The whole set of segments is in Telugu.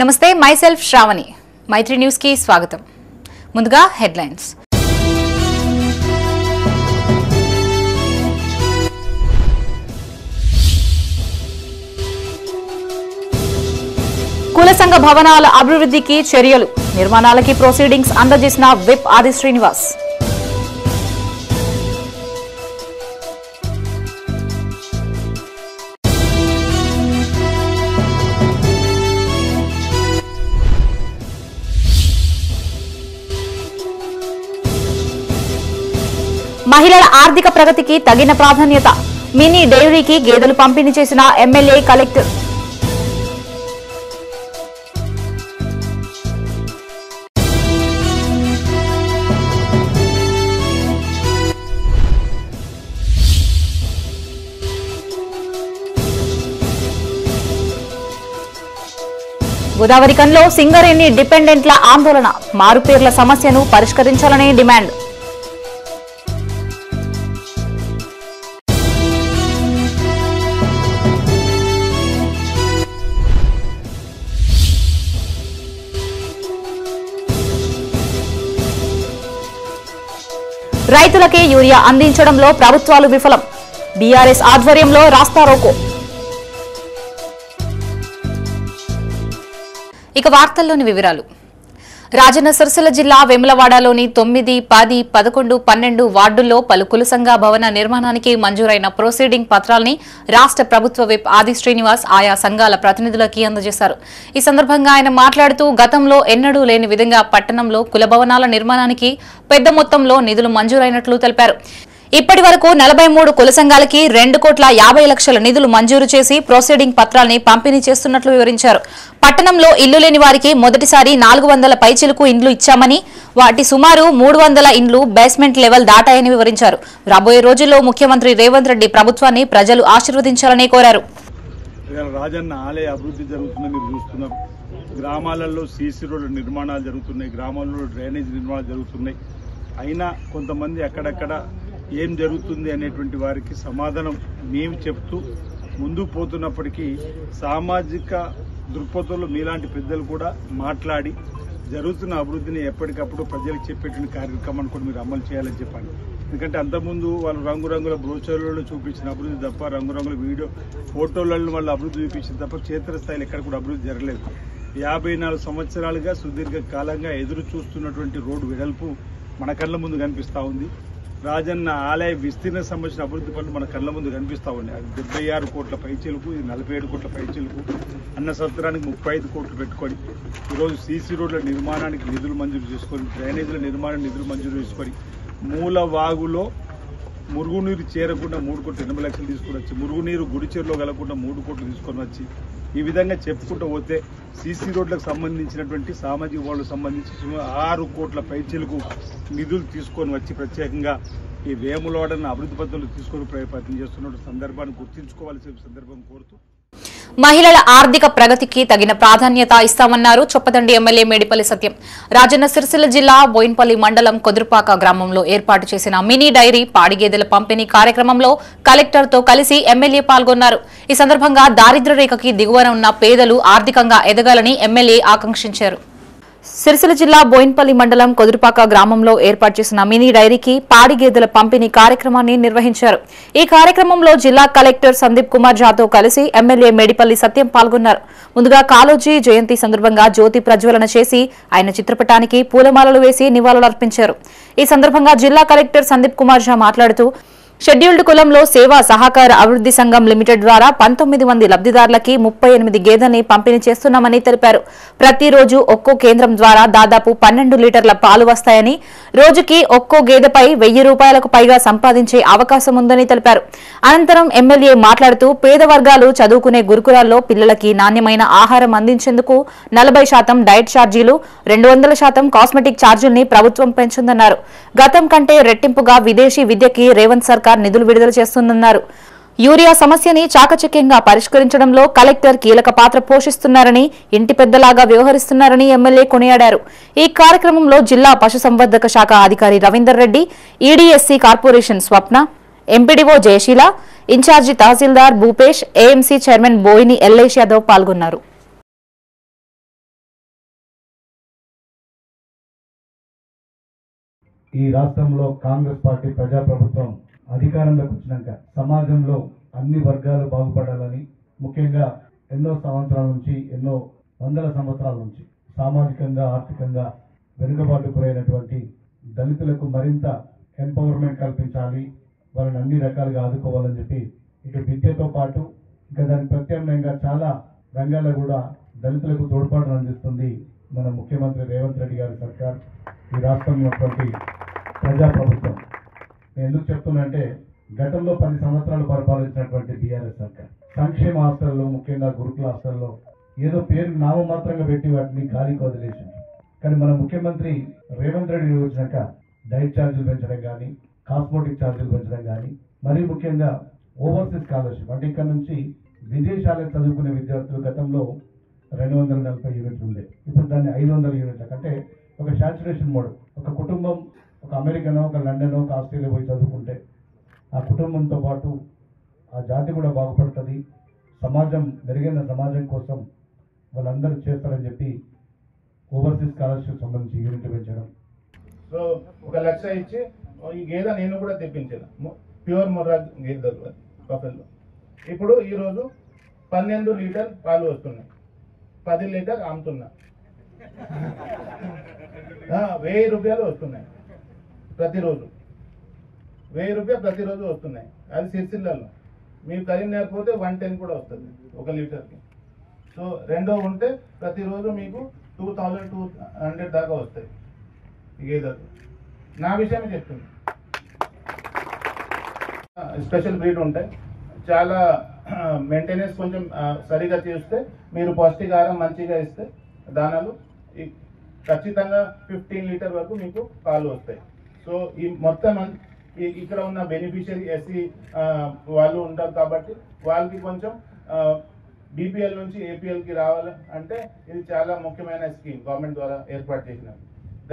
నమస్తే మైసెల్ఫ్ శ్రావణి మైత్రి న్యూస్ కి స్వాగతం ముందుగా హెడ్లైన్స్ కుల సంఘ భవనాల అభివృద్ధికి చర్యలు నిర్మాణాలకి ప్రొసీడింగ్స్ అందజేసిన విప్ ఆది శ్రీనివాస్ మహిళల ఆర్థిక ప్రగతికి తగిన ప్రాధాన్యత మినీ డైరీకి గేదెలు పంపిణీ చేసిన ఎమ్మెల్యే కలెక్టర్ గోదావరి కన్లో సింగరేణి డిపెండెంట్ల ఆందోళన మారుపేర్ల సమస్యను పరిష్కరించాలనే డిమాండ్ రైతులకే యూరియా అందించడంలో ప్రభుత్వాలు విఫలం బీఆర్ఎస్ ఆధ్వర్యంలో రాస్తారోకో ఇక వార్తల్లోని వివరాలు రాజన్న సిరిసిల్ల జిల్లా వేములవాడలోని 9, 10, 11, 12 వార్డుల్లో పలు కుల సంఘ భవన నిర్మాణానికి మంజూరైన ప్రొసీడింగ్ పత్రాల్ని రాష్ట్ర ప్రభుత్వ విప్ ఆది శ్రీనివాస్ ఆయా సంఘాల ప్రతినిధులకి అందజేశారు. ఈ సందర్భంగా ఆయన మాట్లాడుతూ గతంలో ఎన్నడూ లేని విధంగా పట్టణంలో కుల భవనాల నిర్మాణానికి పెద్ద మొత్తంలో నిధులు మంజూరైనట్లు తెలిపారు. ఇప్పటి వరకు 43 కుల సంఘాలకి 2,50,00,000 నిధులు మంజూరు చేసి ప్రొసీడింగ్ పత్రాల్ని పంపిణీ చేస్తున్నట్లు వివరించారు. పట్టణంలో ఇల్లు లేని వారికి మొదటిసారి 400 పైచిలుకు ఇండ్లు ఇచ్చామని వాటి సుమారు 300 ఇండ్లు బేస్మెంట్ లెవెల్ దాటాయని వివరించారు. రాబోయే రోజుల్లో ముఖ్యమంత్రి రేవంత్ రెడ్డి ప్రభుత్వాన్ని ప్రజలు ఆశీర్వదించాలని కోరారు. రాజన్న ఆలయ అభివృద్ధి జరుగుతుందని మీరు చూస్తున్నారు. గ్రామాలలో సీసీ రోడ్ల నిర్మాణాలు జరుగుతున్నాయి, గ్రామాల్లో డ్రైనేజ్ నిర్మాణాలు జరుగుతున్నాయి. అయినా కొంతమంది అక్కడక్కడ ఏం జరుగుతుంది అనేటువంటి వారికి సమాధానం మేము చెప్తూ ముందుకు పోతున్నప్పటికీ సామాజిక దృక్పథంలో మీలాంటి పెద్దలు కూడా మాట్లాడి జరుగుతున్న అభివృద్ధిని ఎప్పటికప్పుడు ప్రజలకు చెప్పేటువంటి కార్యక్రమాన్ని కూడా మీరు అమలు చేయాలని చెప్పాలి. ఎందుకంటే అంతకుముందు వాళ్ళు రంగురంగుల బ్రోచర్లలో చూపించిన అభివృద్ధి తప్ప, రంగురంగుల వీడియో ఫోటోలలో వాళ్ళు అభివృద్ధి చూపించిన తప్ప క్షేత్రస్థాయిలో ఎక్కడ కూడా అభివృద్ధి జరగలేదు. 54 సంవత్సరాలుగా సుదీర్ఘ కాలంగా ఎదురు చూస్తున్నటువంటి రోడ్డు వెడల్పు మన కళ్ళ ముందు కనిపిస్తూ ఉంది. రాజన్న ఆలయ విస్తీర్ణ సంబంధించిన అభివృద్ధి పనులు మన కళ్ళ ముందు కనిపిస్తూ ఉన్నాయి. అది 76 కోట్ల పైచీలకు, ఇది 47 కోట్ల పైచీలకు, అన్న సంవత్సరానికి 35 కోట్లు పెట్టుకొని ఈరోజు సీసీ రోడ్ల నిర్మాణానికి నిధులు మంజూరు చేసుకొని, డ్రైనేజీల నిర్మాణానికి నిధులు మంజూరు చేసుకొని, మూల వాగులో మురుగునీరు చేరకుండా 3,80,00,000 తీసుకుని వచ్చి, మురుగునీరు గుడిచెరులో కలగకుండా 3 కోట్లు తీసుకొని వచ్చి, ఈ విధంగా చెప్పుకుంటూ పోతే సీసీ రోడ్లకు సంబంధించినటువంటి సామాజిక వాళ్ళకు సంబంధించి 6 కోట్ల పైచీలకు నిధులు తీసుకొని వచ్చి ప్రత్యేకంగా ఈ వేములవాడను అభివృద్ధి పద్ధతులు తీసుకొని ప్రయత్నం చేస్తున్న సందర్భాన్ని గుర్తుంచుకోవాల్సిన సందర్భం కోరుతూ మహిళల ఆర్థిక ప్రగతికి తగిన ప్రాధాన్యత ఇస్తామన్నారు చొప్పదండి ఎమ్మెల్యే మేడిపల్లి సత్యం. రాజన్న సిరిసిల్ల జిల్లా బోయిన్పల్లి మండలం కొదురుపాక గ్రామంలో ఏర్పాటు చేసిన మినీ డైరీ పాడి గేదెల పంపిణీ కార్యక్రమంలో కలెక్టర్తో కలిసి ఎమ్మెల్యే పాల్గొన్నారు. ఈ సందర్భంగా దారిద్ర్య రేఖకి దిగువన ఉన్న పేదలు ఆర్థికంగా ఎదగాలని ఎమ్మెల్యే ఆకాంక్షించారు. సిరిసిల్ల జిల్లా బోయిన్పల్లి మండలం కొదురుపాక గ్రామంలో ఏర్పాటు చేసిన మినీ డైరీకి పాడి గేదెల పంపిణీ కార్యక్రమాన్ని నిర్వహించారు. ఈ కార్యక్రమంలో జిల్లా కలెక్టర్ సందీప్ కుమార్ ఝాతో కలిసి ఎమ్మెల్యే మేడిపల్లి సత్యం పాల్గొన్నారు. ముందుగా కాళోజీ జయంతి సందర్భంగా జ్యోతి ప్రజ్వలన చేసి ఆయన చిత్రపటానికి పూలమాలలు వేసి నివాళులర్పించారు. ఈ సందర్భంగా జిల్లా కలెక్టర్ సందీప్ కుమార్ ఝా మాట్లాడుతూ షెడ్యూల్డ్ కులంలో సేవా సహకార అభివృద్ధి సంఘం లిమిటెడ్ ద్వారా 19 మంది లబ్ధిదారులకి 38 గేదెల్ని పంపిణీ చేస్తున్నామని తెలిపారు. ప్రతిరోజు ఒక్కో కేంద్రం ద్వారా దాదాపు 12 లీటర్ల పాలు వస్తాయని, రోజుకి ఒక్కో గేదెపై 1,000 రూపాయలకు పైగా సంపాదించే అవకాశం ఉందని తెలిపారు. అనంతరం ఎమ్మెల్యే మాట్లాడుతూ పేద వర్గాలు చదువుకునే గురుకులాల్లో పిల్లలకి నాణ్యమైన ఆహారం అందించేందుకు 40% డైట్ ఛార్జీలు, 200% కాస్మెటిక్ ఛార్జీల్ని ప్రభుత్వం పెంచిందన్నారు. గతం కంటే రెట్టింపుగా విదేశీ విద్యకి రేవంత్ సర్కార్ నిధులు విడుదల చేస్తుందన్నారు. యూరియా సమస్యని చాకచక్యంగా పరిష్కరించడంలో కలెక్టర్ కీలక పాత్ర పోషిస్తున్నారని, ఇంటి పెద్దలాగా వ్యవహరిస్తున్నారని ఎమ్మెల్యే కొనియాడారు. ఈ కార్యక్రమంలో జిల్లా పశుసంవర్ధక శాఖ అధికారి రవీందర్ రెడ్డి, ఈడీఎస్సీ కార్పొరేషన్ స్వప్న, ఎంపీడీఓ జయశీల, ఇన్ఛార్జి తహసీల్దార్ భూపేష్, ఏఎంసీ చైర్మన్ బోయిని ఎల్లేష్ యాదవ్ పాల్గొన్నారు. ఈ రాష్ట్రంలో కాంగ్రెస్ పార్టీ ప్రజాప్రభుత్వం అధికారంలోకి వచ్చినాక సమాజంలో అన్ని వర్గాలు బాగుపడాలని, ముఖ్యంగా ఎన్నో సంవత్సరాల నుంచి, ఎన్నో వందల సంవత్సరాల నుంచి సామాజికంగా ఆర్థికంగా వెనుకబాటు గురైనటువంటి దళితులకు మరింత ఎంపవర్మెంట్ కల్పించాలి, వాళ్ళని అన్ని రకాలుగా ఆదుకోవాలని చెప్పి ఇటు విద్యతో పాటు ఇంకా దానికి ప్రత్యామ్నాయంగా చాలా రంగాల్లో కూడా దళితులకు తోడ్పాటును అందిస్తుంది మన ముఖ్యమంత్రి రేవంత్ రెడ్డి గారి సర్కార్, ఈ రాష్ట్రంలో ఉన్నటువంటి ప్రజాప్రభుత్వం. నేను ఎందుకు చెప్తున్నంటే గతంలో 10 సంవత్సరాలు పరిపాలించినటువంటి బీఆర్ఎస్ సర్కార్ సంక్షేమ హాస్టల్లో, ముఖ్యంగా గురుకుల హాస్టల్లో ఏదో పేరు నామమాత్రంగా పెట్టి వాటిని గాలికి వదిలేసింది. కానీ మన ముఖ్యమంత్రి రేవంత్ రెడ్డి వచ్చినాక డైట్ ఛార్జీలు పెంచడం కానీ, కాస్మోటిక్ ఛార్జీలు పెంచడం కానీ, మరీ ముఖ్యంగా ఓవర్సీస్ స్కాలర్షిప్ అంటే ఇక్కడ నుంచి విదేశాలకు చదువుకునే విద్యార్థులు గతంలో 240 యూనిట్లు ఉండే, ఇప్పుడు దాన్ని 500 యూనిట్ల కంటే ఒక శాచురేషన్ మోడ్. ఒక కుటుంబం ఒక అమెరికనో, ఒక లండనో, ఒక ఆస్ట్రేలియా పోయి చదువుకుంటే ఆ కుటుంబంతో పాటు ఆ జాతి కూడా బాగుపడుతుంది, సమాజం మెరుగైన సమాజం కోసం వాళ్ళందరూ చేస్తారని చెప్పి ఓవర్సీస్ స్కాలర్షిప్ సంబంధించి యూనిట్ పెంచడం. సో 1 లక్ష ఇచ్చి ఈ గేదె నేను కూడా తెప్పించాను, ప్యూర్ ముర్రా గేదె బఫెల్లో. ఇప్పుడు ఈరోజు 12 లీటర్ పాలు వస్తున్నాయి, 10 లీటర్ అమ్ముతున్నా, 1000 రూపాయలు వస్తున్నాయి ప్రతిరోజు, 1000 రూపాయలు ప్రతిరోజు వస్తున్నాయి. అది సిరిసిల్లలో. మీరు కరీంనగర్ పోతే 110 కూడా వస్తుంది 1 లీటర్కి. సో రెండో ఉంటే ప్రతిరోజు మీకు 2200 దాకా వస్తాయి గేదెలు. నా విషయమే చెప్తుంది. స్పెషల్ బ్రీడ్ ఉంటాయి, చాలా మెయింటెనెన్స్ కొంచెం సరిగా చేస్తే, మీరు పౌష్టికాహారం మంచిగా ఇస్తే దానాలు ఖచ్చితంగా 15 లీటర్ వరకు మీకు పాలు వస్తాయి. సో ఈ మొత్తం ఇక్కడ ఉన్న బెనిఫిషియరీ ఎస్సీ వాళ్ళు ఉంటారు కాబట్టి వాళ్ళకి కొంచెం బీపీఎల్ నుంచి ఏపీఎల్కి రావాలి అంటే ఇది చాలా ముఖ్యమైన స్కీమ్ గవర్నమెంట్ ద్వారా ఏర్పాటు చేసినది.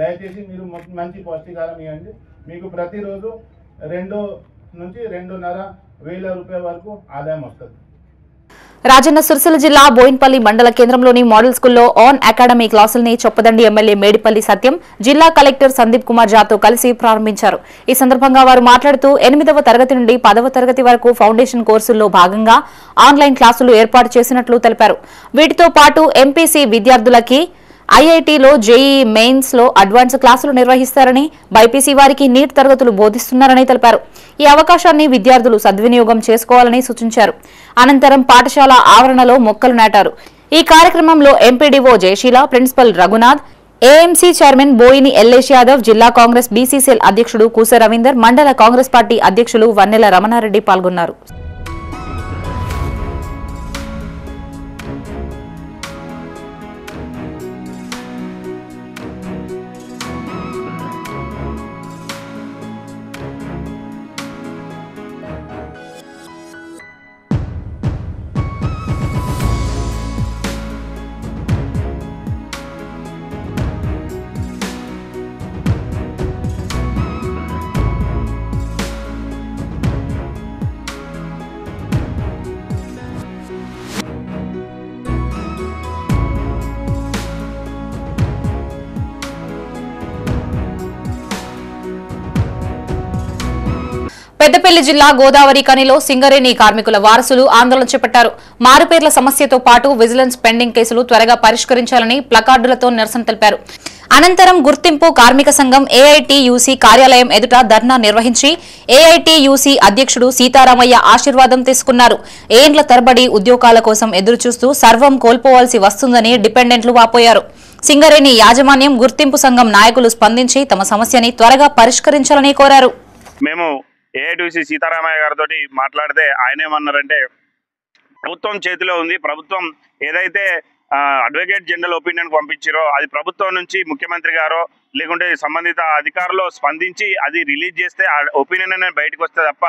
దయచేసి మీరు మంచి పౌష్టికాహారం ఇవ్వండి. మీకు ప్రతిరోజు 2 నుంచి 2,500 రూపాయల వరకు ఆదాయం వస్తుంది. రాజన్న సిరిసిల్ల జిల్లా బోయిన్పల్లి మండల కేంద్రంలోని మోడల్ స్కూల్లో ఆన్ అకాడమీ క్లాసుల్ని చొప్పదండి ఎమ్మెల్యే మేడిపల్లి సత్యం జిల్లా కలెక్టర్ సందీప్ కుమార్ జాతో కలిసి ప్రారంభించారు. ఈ సందర్భంగా వారు మాట్లాడుతూ 8వ తరగతి నుండి 10వ తరగతి వరకు ఫౌండేషన్ కోర్సుల్లో భాగంగా ఆన్లైన్ క్లాసులు ఏర్పాటు చేసినట్లు తెలిపారు. వీటితో పాటు ఎంపీసీ విద్యార్థులకి ఐఐటీలో జేఈఈ మెయిన్స్ లో అడ్వాన్స్ క్లాసులు నిర్వహిస్తారని, బైపీసీ వారికి నీట్ తరగతులు బోధిస్తున్నారని తెలిపారు. ఈ అవకాశాన్ని విద్యార్థులు సద్వినియోగం చేసుకోవాలని సూచించారు. అనంతరం పాఠశాల ఆవరణలో మొక్కలు నాటారు. ఈ కార్యక్రమంలో MPDO Jayasheela, principal Raghunath, AMC chairman Boini Yellesh Yadav, జిల్లా కాంగ్రెస్ బీసీసీఎల్ అధ్యక్షుడు కూస రవీందర్, మండల కాంగ్రెస్ పార్టీ అధ్యక్షులు వన్నెల రమణారెడ్డి పాల్గొన్నారు. పెద్దపల్లి జిల్లా గోదావరి కనిలో సింగరేణి కార్మికుల వారసులు ఆందోళన చేపట్టారు. మారుపేర్ల సమస్యతో పాటు విజిలెన్స్ పెండింగ్ కేసులు త్వరగా పరిష్కరించాలని ప్లకార్డులతో నిరసన తెలిపారు. అనంతరం గుర్తింపు కార్మిక సంఘం ఏఐటీయూసీ కార్యాలయం ఎదుట ధర్నా నిర్వహించి ఏఐటీయూసీ అధ్యక్షుడు సీతారామయ్య ఆశీర్వాదం తీసుకున్నారు. ఏండ్ల తరబడి ఉద్యోగాల కోసం ఎదురుచూస్తూ సర్వం కోల్పోవాల్సి వస్తుందని డిపెండెంట్లు వాపోయారు. సింగరేణి యాజమాన్యం, గుర్తింపు సంఘం నాయకులు స్పందించి తమ సమస్యని త్వరగా పరిష్కరించాలని కోరారు. మేము ఏఐటీయూసీ సీతారామయ్య గారితో మాట్లాడితే ఆయన ఏమన్నారంటే, ప్రభుత్వం చేతిలో ఉంది, ప్రభుత్వం ఏదైతే అడ్వకేట్ జనరల్ ఒపీనియన్ పంపించారో అది ప్రభుత్వం నుంచి ముఖ్యమంత్రి గారో లేకుంటే సంబంధిత అధికారులు స్పందించి అది రిలీజ్ చేస్తే ఆ ఒపీనియన్ అనేది బయటకు వస్తే తప్ప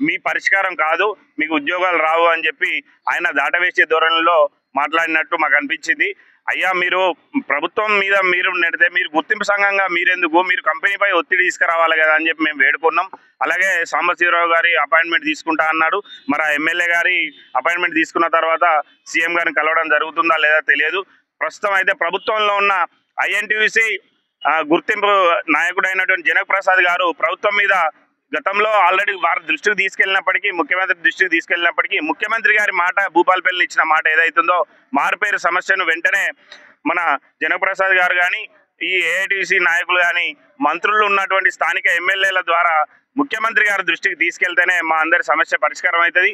మీ పరిష్కారం కాదు, మీకు ఉద్యోగాలు రావు అని చెప్పి ఆయన దాటవేసే ధోరణిలో మాట్లాడినట్టు మాకు అనిపించింది. అయ్యా, మీరు ప్రభుత్వం మీద మీరు నెడితే మీరు గుర్తింపు సంఘంగా మీరెందుకు, మీరు కంపెనీపై ఒత్తిడి తీసుకురావాలి కదా అని చెప్పి మేము వేడుకున్నాం. అలాగే సాంబశివరావు గారి అపాయింట్మెంట్ తీసుకుంటా అన్నాడు. మరి ఎమ్మెల్యే గారి అపాయింట్మెంట్ తీసుకున్న తర్వాత సీఎం గారిని కలవడం జరుగుతుందా లేదా తెలియదు. ప్రస్తుతం అయితే ప్రభుత్వంలో ఉన్న ఐఎన్టీయూసీ గుర్తింపు నాయకుడైనటువంటి జనక్ ప్రసాద్ గారు ప్రభుత్వం మీద గతంలో ఆల్రెడీ వారి దృష్టికి తీసుకెళ్లినప్పటికీ, ముఖ్యమంత్రి దృష్టికి తీసుకెళ్లినప్పటికీ, ముఖ్యమంత్రి గారి మాట భూపాలపల్లి ఇచ్చిన మాట ఏదైతుందో మారుపేరు సమస్యను వెంటనే మన జనక్ ప్రసాద్ గారు కానీ, ఈ ఏఐటీసీ నాయకులు కానీ, మంత్రులు ఉన్నటువంటి స్థానిక ఎమ్మెల్యేల ద్వారా ముఖ్యమంత్రి గారి దృష్టికి తీసుకెళ్తేనే మా అందరి సమస్య పరిష్కారం అవుతుంది.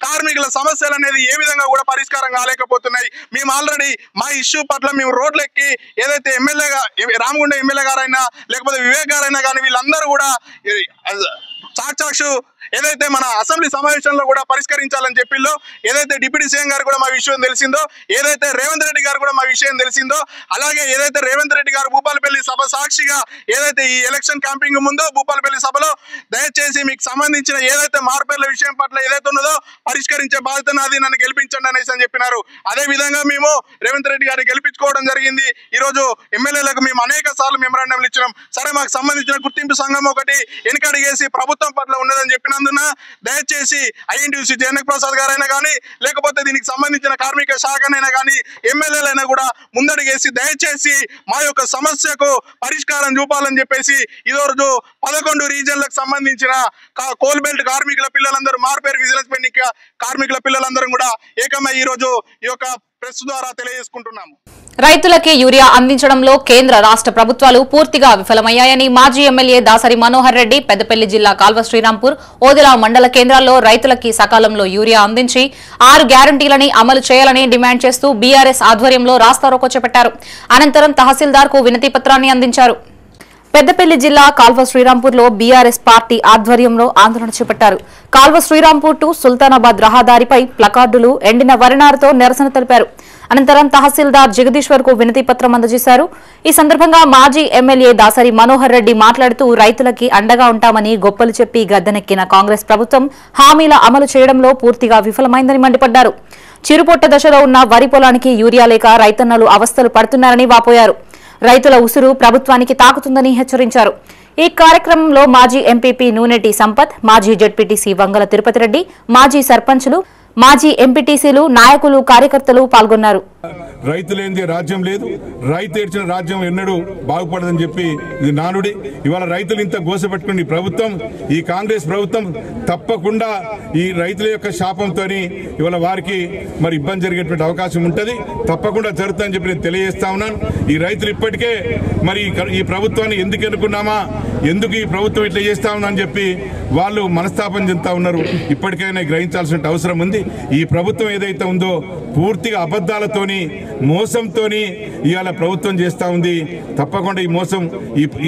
కార్మికుల సమస్యలు అనేది ఏ విధంగా కూడా పరిష్కారం కాలేకపోతున్నాయి. మేము ఆల్రెడీ మా ఇష్యూ పట్ల మేము రోడ్లెక్కి ఏదైతే ఎమ్మెల్యేగా రామగుండ ఎమ్మెల్యే గారైనా లేకపోతే వివేక్ గారైనా కానీ వీళ్ళందరూ కూడా సాక్షాక్షు ఏదైతే మన అసెంబ్లీ సమావేశంలో కూడా పరిష్కరించాలని చెప్పిల్లో, ఏదైతే డిప్యూటీ సీఎం గారు కూడా మా విషయం తెలిసిందో, ఏదైతే రేవంత్ రెడ్డి గారు కూడా మా విషయం తెలిసిందో, అలాగే ఏదైతే రేవంత్ రెడ్డి గారు భూపాలపల్లి సభ సాక్షిగా ఏదైతే ఈ ఎలక్షన్ క్యాంపింగ్ ముందో భూపాలపల్లి సభలో దయచేసి మీకు సంబంధించిన ఏదైతే మార్పుల విషయం పట్ల ఏదైతే ఉన్నదో పరిష్కరించే బాధ్యత నాది, నన్ను గెలిపించండి అనేసి అని చెప్పినారు. అదే విధంగా మేము రేవంత్ రెడ్డి గారిని గెలిపించుకోవడం జరిగింది. ఈరోజు ఎమ్మెల్యేలకు మేము అనేక సార్లు మెమరాండంలు ఇచ్చినాం. సరే మాకు సంబంధించిన గుర్తింపు సంఘం ఒకటి వెనుకడిగేసి ప్రభుత్వం పట్ల ఉన్నదని చెప్పినందున దయచేసి ఐఎన్టీయూసీ జనక్ ప్రసాద్ గారైనా కానీ లేకపోతే దీనికి సంబంధించిన కార్మిక శాఖనైనా కానీ ఎమ్మెల్యేలైనా కూడా ముందడిగేసి దయచేసి మా యొక్క సమస్యకు పరిష్కారం చూపాలని చెప్పేసి ఈరోజు 11 రీజన్లకు సంబంధించిన కోల్ బెల్ట్ కార్మికుల పిల్లలందరూ మార్పేరు విజిలెన్స్ పెండింగ్ కార్మికుల పిల్లలందరూ కూడా ఏకమై ఈరోజు ఈ యొక్క ప్రెస్ ద్వారా తెలియజేసుకుంటున్నాము. రైతులకి యూరియా అందించడంలో కేంద్ర రాష్ట్ర ప్రభుత్వాలు పూర్తిగా విఫలమయ్యాయని మాజీ ఎమ్మెల్యే దాసరి మనోహర్ రెడ్డి పెద్దపల్లి జిల్లా కాల్వ శ్రీరాంపూర్, ఓదెల మండల కేంద్రాల్లో రైతులకి సకాలంలో యూరియా అందించి 6 గ్యారంటీలని అమలు చేయాలని డిమాండ్ చేస్తూ బీఆర్ఎస్ ఆధ్వర్యంలో రాస్తారోకో చేపట్టారు. అనంతరం తహసీల్దార్ కు వినతి పత్రాన్ని అందించారు. పెద్దపల్లి జిల్లా కాల్వ శ్రీరాంపూర్లో బీఆర్ఎస్ పార్టీ ఆధ్వర్యంలో ఆందోళన చేపట్టారు. కాల్వ శ్రీరాంపూర్ టు సుల్తానాబాద్ రహదారిపై ప్లకార్డులు, ఎండిన వరినారుతో నిరసన తెలిపారు. అనంతరం తహసీల్దార్ జగదీశ్వర్ కు వినతి పత్రం అందజేశారు. ఈ సందర్భంగా మాజీ ఎమ్మెల్యే దాసరి మనోహర్ రెడ్డి మాట్లాడుతూ రైతులకి అండగా ఉంటామని గొప్పలు చెప్పి గద్దెనెక్కిన కాంగ్రెస్ ప్రభుత్వం హామీల అమలు చేయడంలో పూర్తిగా విఫలమైందని మండిపడ్డారు. చిరుపొట్ట దశలో ఉన్న వరి పొలానికి యూరియా లేక రైతన్నలు అవస్థలు పడుతున్నారని వాపోయారు. రైతుల ఉసురు ప్రభుత్వానికి తాకుతుందని హెచ్చరించారు. ఈ కార్యక్రమంలో మాజీ ఎంపీపీ నూనెటి సంపత్, మాజీ జెడ్పీటీసీ వంగల తిరుపతి రెడ్డి, మాజీ సర్పంచులు, మాజీ ఎంపీటీసీలు, నాయకులు, కార్యకర్తలు పాల్గొన్నారు. రైతులేంది రాజ్యం లేదు, రైతు ఏడ్చిన రాజ్యం ఎన్నడూ బాగుపడదని చెప్పి ఇది నానుడి. ఇవాళ రైతులు ఇంత గోసపెట్టుకుని ప్రభుత్వం, ఈ కాంగ్రెస్ ప్రభుత్వం తప్పకుండా ఈ రైతుల యొక్క శాపంతో ఇవాళ వారికి మరి ఇబ్బంది జరిగేటువంటి అవకాశం ఉంటుంది, తప్పకుండా జరుగుతుందని చెప్పి నేను తెలియజేస్తా ఉన్నాను. ఈ రైతులు ఇప్పటికే మరి ఈ ప్రభుత్వాన్ని ఎందుకు ఎన్నుకున్నామా, ఎందుకు ఈ ప్రభుత్వం ఇట్లా చేస్తా ఉందని చెప్పి వాళ్ళు మనస్తాపం చెందుతా ఉన్నారు. ఇప్పటికైనా గ్రహించాల్సిన అవసరం ఉంది. ఈ ప్రభుత్వం ఏదైతే ఉందో పూర్తిగా అబద్ధాలతోని, మోసంతోని ఇవాళ ప్రభుత్వం చేస్తూ ఉంది. తప్పకుండా ఈ మోసం,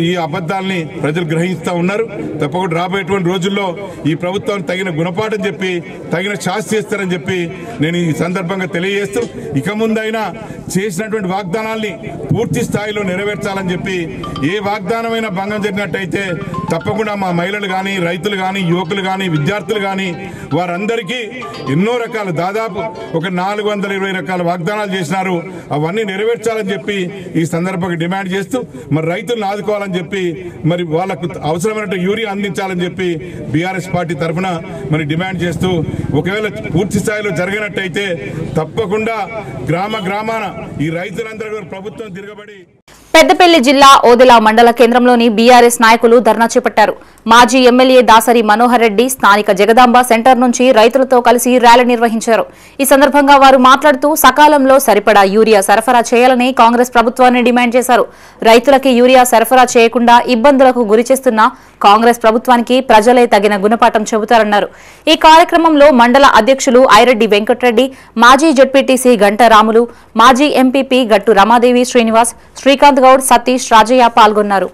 ఈ అబద్ధాలని ప్రజలు గ్రహిస్తూ ఉన్నారు. తప్పకుండా రాబోయేటువంటి రోజుల్లో ఈ ప్రభుత్వానికి తగిన గుణపాఠం చెప్పి తగిన శాస్తి చేస్తారని చెప్పి నేను ఈ సందర్భంగా తెలియజేస్తూ, ఇక ముందైనా చేసినటువంటి వాగ్దానాల్ని పూర్తి స్థాయిలో నెరవేర్చాలని చెప్పి, ఏ వాగ్దానమైనా భంగం జరిగినట్టయితే తప్పకుండా మా మహిళలు కానీ, రైతులు కానీ, యువకులు కానీ, విద్యార్థులు కానీ వారందరికీ ఎన్నో రకాల, దాదాపు ఒక 420 రకాల వాగ్దానాలు చేసినారు. అవన్నీ నెరవేర్చాలని చెప్పి ఈ సందర్భంగా డిమాండ్ చేస్తూ, మరి రైతులను ఆదుకోవాలని చెప్పి, మరి వాళ్ళకు అవసరమైన యూరియా అందించాలని చెప్పి బీఆర్ఎస్ పార్టీ తరఫున మరి డిమాండ్ చేస్తూ, ఒకవేళ పూర్తి స్థాయిలో జరిగినట్టయితే తప్పకుండా గ్రామ గ్రామాన ఈ రైతులందరూ ప్రభుత్వం తిరగబడి. పెద్దపల్లి జిల్లా ఓదెల మండల కేంద్రంలోని బీఆర్ఎస్ నాయకులు ధర్నా చేపట్టారు. మాజీ ఎమ్మెల్యే దాసరి మనోహర్ రెడ్డి స్థానిక జగదాంబ సెంటర్ నుంచి రైతులతో కలిసి ర్యాలీ నిర్వహించారు. ఈ సందర్భంగా వారు మాట్లాడుతూ సకాలంలో సరిపడా యూరియా సరఫరా చేయాలని కాంగ్రెస్ ప్రభుత్వాన్ని డిమాండ్ చేశారు. రైతులకి యూరియా సరఫరా చేయకుండా ఇబ్బందులకు గురిచేస్తున్న కాంగ్రెస్ ప్రభుత్వానికి ప్రజలే తగిన గుణపాఠం చెబుతారన్నారు. ఈ కార్యక్రమంలో మండల అధ్యక్షులు ఐరెడ్డి వెంకటరెడ్డి, మాజీ జెడ్పీటీసీ గంట రాములు, మాజీ ఎంపీపీ గట్టు రమాదేవి శ్రీనివాస్, శ్రీకాంత్ గౌడ్, సతీష్, రాజయ్య పాల్గొన్నారు.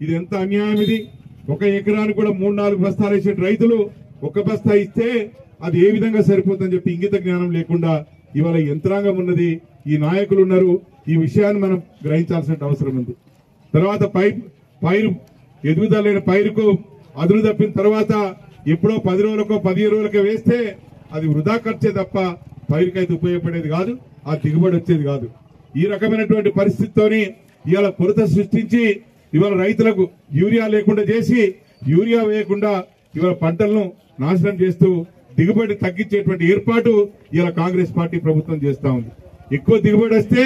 ఇది ఎంత అన్యాయం! ఇది ఒక ఎకరానికి కూడా 3-4 బస్తాలు వేసే రైతులు ఒక బస్తా ఇస్తే అది ఏ విధంగా సరిపోతుందని చెప్పి ఇంగిత జ్ఞానం లేకుండా ఇవాళ యంత్రాంగం ఉన్నది, ఈ నాయకులు ఉన్నారు. ఈ విషయాన్ని మనం గ్రహించాల్సిన అవసరం ఉంది. తర్వాత పైరు ఎదుగుదలైన పైరుకు అదును తప్పిన తర్వాత ఎప్పుడో 10 రోజులకో 15 రోజులకో వేస్తే అది వృధా ఖర్చే తప్ప పైరుకైతే ఉపయోగపడేది కాదు, ఆ దిగుబడి వచ్చేది కాదు. ఈ రకమైనటువంటి పరిస్థితితోని ఇవాళ కొరత సృష్టించి ఇవాళ రైతులకు యూరియా లేకుండా చేసి, యూరియా వేయకుండా ఇవాళ పంటలను నాశనం చేస్తూ దిగుబడి తగ్గించేటువంటి ఏర్పాటు ఇవాళ కాంగ్రెస్ పార్టీ ప్రభుత్వం చేస్తా ఉంది. ఎక్కువ దిగుబడి వస్తే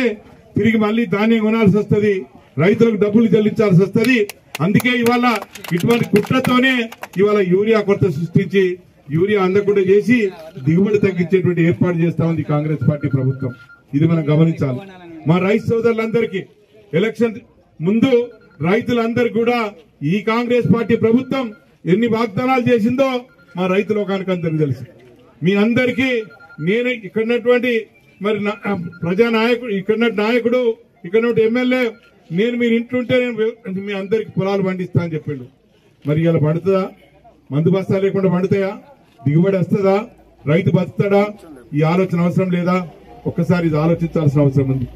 తిరిగి మళ్ళీ ధాన్యం కొనాల్సి వస్తుంది, రైతులకు డబ్బులు చెల్లించాల్సి వస్తుంది. అందుకే ఇవాళ ఇటువంటి కుట్రతోనే ఇవాళ యూరియా కొరత సృష్టించి యూరియా అందకుండా చేసి దిగుబడి తగ్గించేటువంటి ఏర్పాటు చేస్తా ఉంది కాంగ్రెస్ పార్టీ ప్రభుత్వం. ఇది మనం గమనించాలి. మా రైతు సోదరులందరికీ ఎలక్షన్ ముందు రైతులందరికీ కూడా ఈ కాంగ్రెస్ పార్టీ ప్రభుత్వం ఎన్ని వాగ్దానాలు చేసిందో మా రైతు లోకానికి అందరికీ తెలుసు. మీ అందరికీ నేను ఇక్కడున్నటువంటి మరి ప్రజానాయకుడు, ఇక్కడ నాయకుడు, ఇక్కడ ఎమ్మెల్యే, నేను మీరు ఇంట్లుంటే నేను మీ అందరికి పొలాలు పండిస్తా అని చెప్పిండు. మరి ఇలా పండుతుందా? మందు బస్తా లేకుండా పండుతాయా? దిగుబడి వస్తుందా? రైతు బతుకుతాడా? ఈ ఆలోచన అవసరం లేదా? ఒక్కసారి ఇది ఆలోచించాల్సిన అవసరం ఉంది.